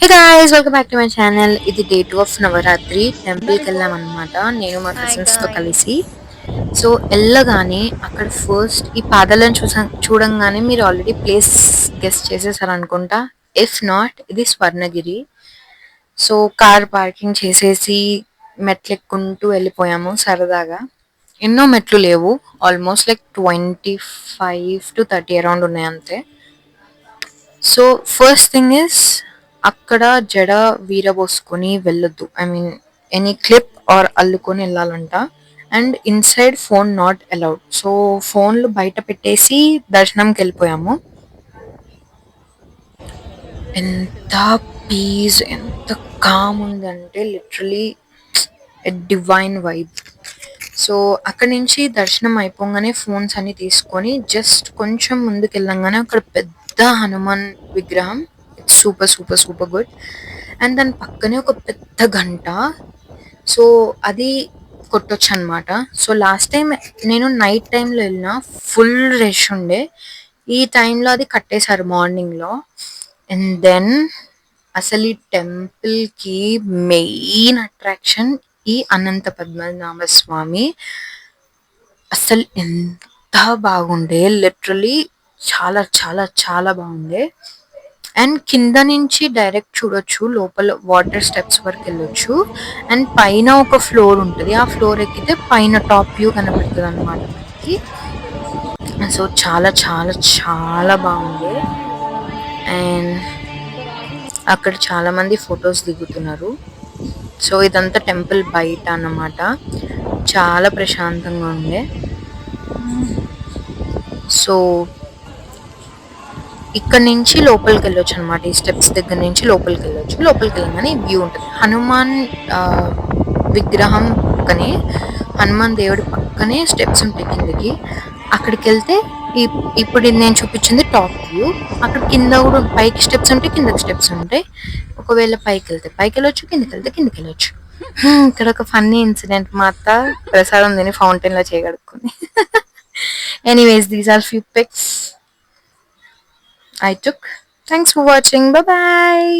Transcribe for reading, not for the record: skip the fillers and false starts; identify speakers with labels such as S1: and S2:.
S1: Hey guys, welcome back to my channel. ఇది day 2 of Navratri. టెంపుల్కి వెళ్ళాం అనమాట, నేను మా
S2: హాయ్
S1: కజిన్స్తో
S2: గాయ్స్.
S1: కలిసి. సో వెళ్ళగానే అక్కడ ఫస్ట్ ఈ పాదాలను చూడంగానే మీరు ఆల్రెడీ ప్లేస్ గెస్ట్ చేసేసారు అనుకుంటా. ఇఫ్ నాట్, ఇది స్వర్ణగిరి. సో కార్ పార్కింగ్ చేసేసి మెట్లు ఎక్కుంటూ వెళ్ళిపోయాము సరదాగా. ఎన్నో మెట్లు లేవు, ఆల్మోస్ట్ లైక్ 25 to 30 అరౌండ్ ఉన్నాయి అంతే. సో ఫస్ట్ థింగ్ ఇస్, అక్కడ జడ వీరబోసుకొని వెళ్ళొద్దు. I mean any clip or అల్లుకొని వెళ్ళాలంట. And inside phone not allowed. So ఫోన్లు బయట పెట్టేసి దర్శనంకి వెళ్ళిపోయాము. ఎంత పీస్, ఎంత కామ్ ఉందంటే లిటరలీ డివైన్ వైబ్. సో అక్కడి నుంచి దర్శనం అయిపోగానే ఫోన్స్ అన్ని తీసుకొని జస్ట్ కొంచెం ముందుకు వెళ్ళంగానే అక్కడ పెద్ద హనుమాన్ విగ్రహం. It's super super super good. And దాని పక్కనే ఒక పెద్ద గంట. సో అది కొట్టొచ్చు అనమాట. సో లాస్ట్ టైం నేను నైట్ టైంలో వెళ్ళిన, ఫుల్ రష్ ఉండే. ఈ టైంలో అది కట్టేశారు మార్నింగ్లో. అండ్ దెన్ అసలు ఈ టెంపుల్కి మెయిన్ అట్రాక్షన్ ఈ అనంత పద్మనాభ స్వామి. అసలు ఎంత బాగుండే, లిటరలీ చాలా చాలా చాలా బాగుండే. అండ్ కింద నుంచి డైరెక్ట్ చూడొచ్చు, లోపల వాటర్ స్టెప్స్ వరకు వెళ్ళొచ్చు. అండ్ పైన ఒక ఫ్లోర్ ఉంటుంది, ఆ ఫ్లోర్ ఎక్కితే పైన టాప్ వ్యూ కనపడుతుంది అనమాట మనకి. సో చాలా చాలా చాలా బాగుంది. అండ్ అక్కడ చాలా మంది ఫొటోస్ దిగుతున్నారు. సో ఇదంతా టెంపుల్ బయట అన్నమాట. చాలా ప్రశాంతంగా ఉండే. సో ఇక్కడ నుంచి లోపలికి వెళ్ళొచ్చు అనమాట. ఈ స్టెప్స్ దగ్గర నుంచి లోపలికి వెళ్ళొచ్చు. లోపలికి వెళ్ళగానే వ్యూ ఉంటుంది. హనుమాన్ విగ్రహం పక్కనే, హనుమాన్ దేవుడి పక్కనే స్టెప్స్ ఉంటాయి కిందకి. అక్కడికి వెళ్తే ఇప్పుడు నేను చూపించింది టాప్ వ్యూ. అక్కడ కింద కూడా పైకి స్టెప్స్ ఉంటాయి, కిందకి స్టెప్స్ ఉంటాయి. ఒకవేళ పైకి వెళ్తే పైకి వెళ్ళొచ్చు, కిందకి వెళ్తే కిందకి వెళ్ళొచ్చు. ఇక్కడ ఒక ఫన్నీ ఇన్సిడెంట్, మా అత్త ప్రసాదం తిని ఫౌంటైన్ లో చేయగడుకుంది. Anyways, these are few pics I took. Thanks for watching. Bye bye.